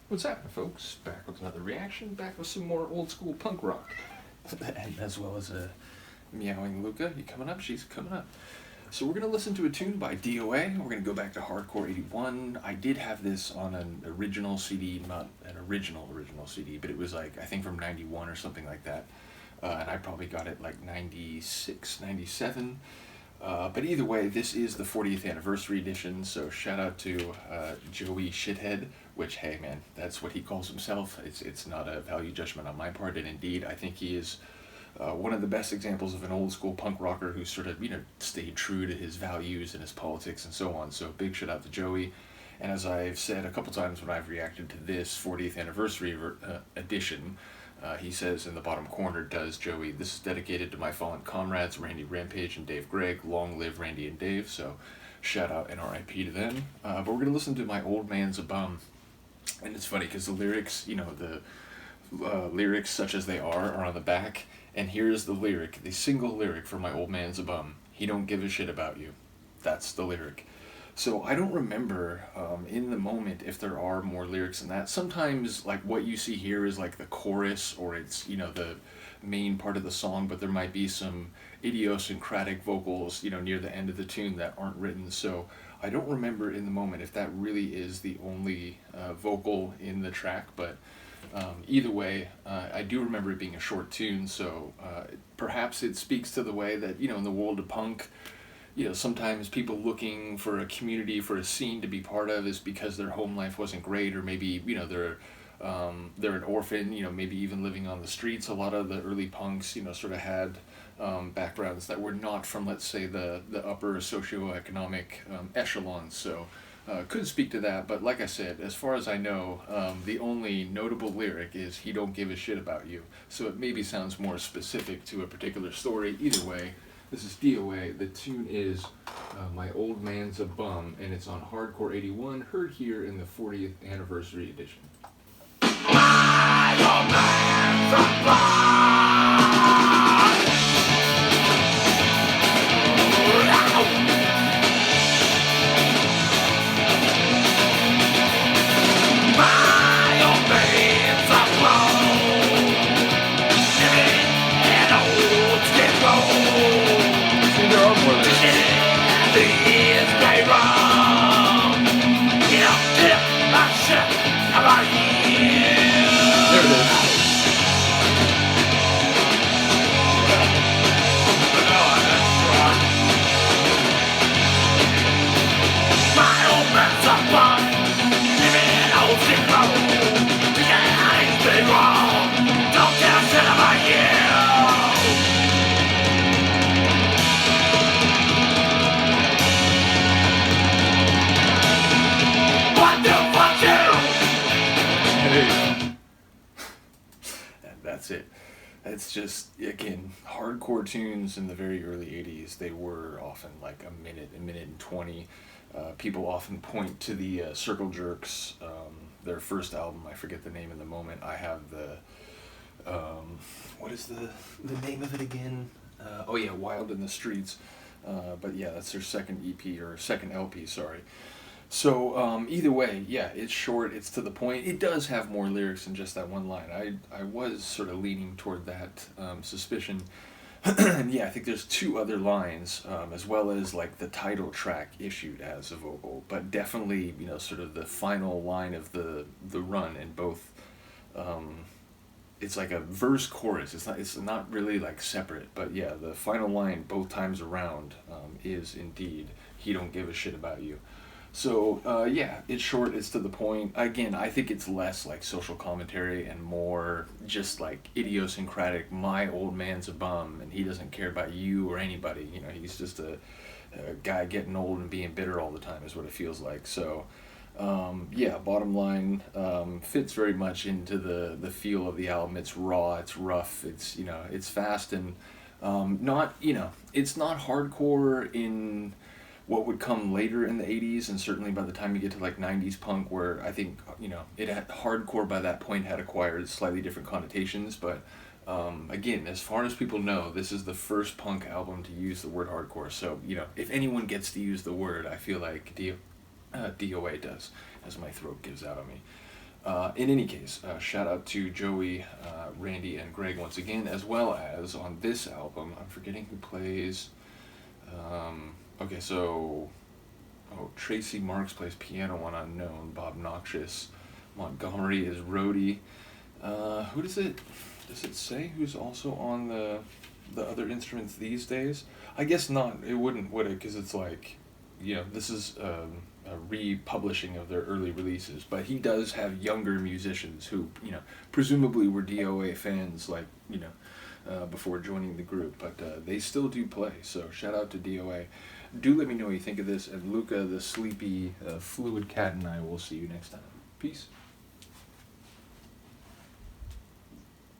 What's happening, folks? Back with another reaction, back with some more old school punk rock. And as well as a meowing Luca. You coming up? She's coming up. So we're going to listen to a tune by D.O.A. We're going to go back to Hardcore 81. I did have this on an original CD, not an original CD, but it was like, I think from 91 or something like that. And I probably got it like 96, 97. But either way, this is the 40th anniversary edition, so shout out to Joey Shithead, which, hey man, that's what he calls himself. It's not a value judgment on my part, and indeed, I think he is one of the best examples of an old school punk rocker who sort of, stayed true to his values and his politics and so on. So big shout out to Joey. And as I've said a couple times when I've reacted to this 40th anniversary edition, he says in the bottom corner, does Joey, this is dedicated to my fallen comrades, Randy Rampage and Dave Gregg. Long live Randy and Dave. So shout out and RIP to them. But we're going to listen to My Old Man's a Bum. And it's funny because the lyrics, the lyrics such as they are on the back. And here's the lyric, the single lyric for My Old Man's a Bum. He don't give a shit about you. That's the lyric. So I don't remember in the moment if there are more lyrics than that. Sometimes like what you see here is like the chorus or it's, the main part of the song, but there might be some idiosyncratic vocals, near the end of the tune that aren't written. So I don't remember in the moment if that really is the only vocal in the track, but either way, I do remember it being a short tune, so perhaps it speaks to the way that, in the world of punk, sometimes people looking for a community, for a scene to be part of is because their home life wasn't great, or maybe, they're an orphan, maybe even living on the streets. A lot of the early punks, sort of had backgrounds that were not from, let's say, the upper socioeconomic echelons, so could speak to that. But like I said, as far as I know, the only notable lyric is he don't give a shit about you, so it maybe sounds more specific to a particular story. Either way, this is D.O.A. The tune is My Old Man's a Bum, and it's on Hardcore 81, heard here in the 40th anniversary edition. My old man's a bum. That's it. It's just, again, hardcore tunes in the very early 80s. They were often like a minute and 20. People often point to the Circle Jerks, their first album. I forget the name in the moment. I have the, what is the name of it again? Oh yeah, Wild in the Streets. But yeah, that's their second EP, or second LP, sorry. So either way, yeah, it's short, it's to the point. It does have more lyrics than just that one line. I was sort of leaning toward that suspicion. And yeah, I think there's two other lines, as well as like the title track issued as a vocal, but definitely, sort of the final line of the run in both. It's like a verse chorus. It's not really like separate, but yeah, the final line both times around is indeed, he don't give a shit about you. So, yeah, it's short, it's to the point. Again, I think it's less like social commentary and more just like idiosyncratic, my old man's a bum and he doesn't care about you or anybody. He's just a guy getting old and being bitter all the time is what it feels like. So, yeah, bottom line, fits very much into the feel of the album. It's raw, it's rough, it's fast and not, it's not hardcore in what would come later in the 80s, and certainly by the time you get to like 90s punk, where I think, it had hardcore by that point had acquired slightly different connotations, but again, as far as people know, this is the first punk album to use the word hardcore, so, if anyone gets to use the word, I feel like D.O.A. does, as my throat gives out on me. In any case, shout out to Joey, Randy, and Greg once again, as well as on this album. I'm forgetting who plays. Okay, so Tracy Marks plays piano on Unknown. Bob Noxious, Montgomery is roadie. Who does it say who's also on the other instruments these days? I guess not. It wouldn't, would it? Because it's like, this is a republishing of their early releases. But he does have younger musicians who, presumably were D.O.A. fans, like, before joining the group. But they still do play. So shout out to D.O.A. Do let me know what you think of this. And Luca, the sleepy, fluid cat, and I will see you next time. Peace.